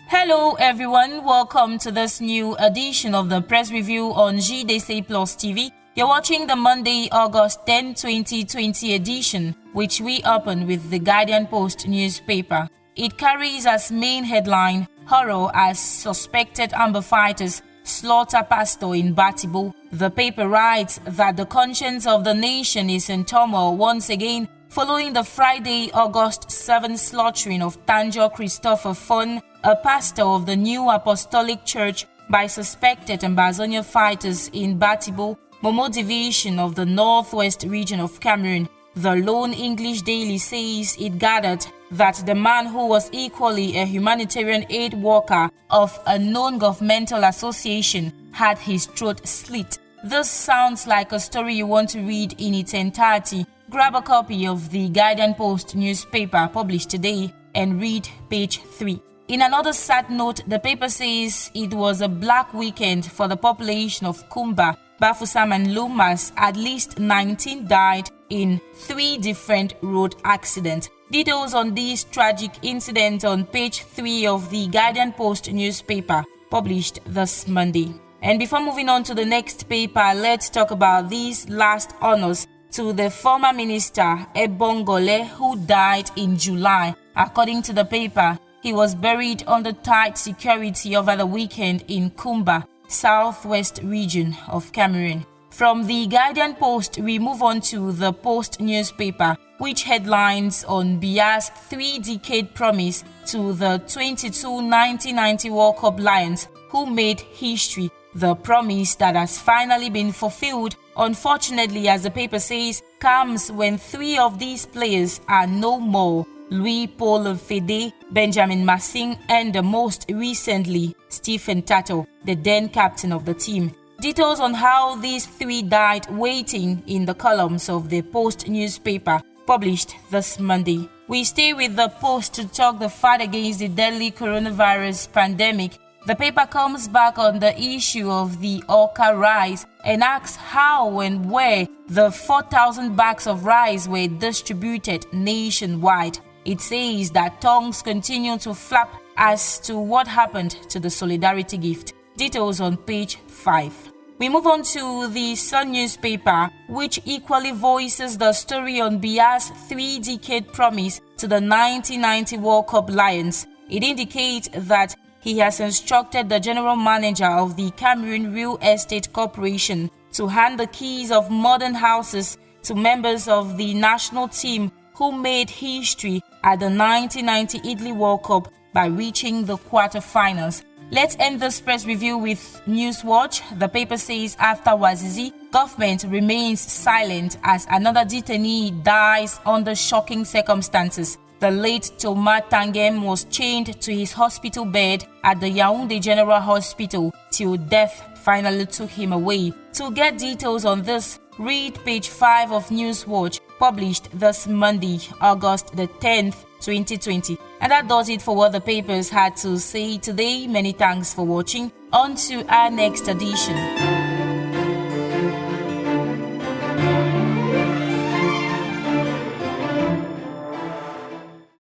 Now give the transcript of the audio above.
Hello everyone, welcome to this new edition of the press review on JDCPlus TV. You're watching the Monday, August 10, 2020 edition, which we open with the Guardian Post newspaper. It carries as main headline, horror as suspected Amber fighters slaughter pastor in Batibo. The paper writes that the conscience of the nation is in turmoil once again following the Friday, August 7 slaughtering of Tanjo Christopher Fon, a pastor of the New Apostolic Church, by suspected Ambazonia fighters in Batibo, Momo division of the northwest region of Cameroon. The Lone English Daily says it gathered that the man, who was equally a humanitarian aid worker of a known governmental association, had his throat slit. This sounds like a story you want to read in its entirety. Grab a copy of the Guardian Post newspaper published today and read page 3. In another sad note, the paper says it was a black weekend for the population of Kumba, Bafoussam and Lomas. At least 19 died in 3 different road accidents. Details on this tragic incident on page 3 of the Guardian Post newspaper published this Monday. And before moving on to the next paper, let's talk about these last honors to the former minister Ebong Ngole, who died in July. According to the paper, he was buried under tight security over the weekend in Kumba, southwest region of Cameroon. From the Guardian Post, we move on to the Post newspaper, which headlines on Biya's 3-decade promise to the 1990 World Cup Lions, who made history. The promise that has finally been fulfilled, unfortunately, as the paper says, comes when 3 of these players are no more: Louis Paul Fede, Benjamin Massing, and most recently, Stephen Tato, the then captain of the team. Details on how these 3 died waiting in the columns of the Post newspaper published this Monday. We stay with the Post to talk the fight against the deadly coronavirus pandemic. The paper comes back on the issue of the Orca rice and asks how and where the 4,000 bags of rice were distributed nationwide. It says that tongues continue to flap as to what happened to the solidarity gift. Details on page 5. We move on to the Sun newspaper, which equally voices the story on Biya's 3-decade promise to the 1990 World Cup Lions. It indicates that he has instructed the general manager of the Cameroon Real Estate Corporation to hand the keys of modern houses to members of the national team who made history at the 1990 Italy World Cup by reaching the quarterfinals. Let's end this press review with Newswatch. The paper says after Wazizi, government remains silent as another detainee dies under shocking circumstances. The late Thomas Tangem was chained to his hospital bed at the Yaoundé General Hospital till death finally took him away. To get details on this, read page 5 of Newswatch, published this Monday, August the 10th, 2020. And that does it for what the papers had to say today. Many thanks for watching. On to our next edition.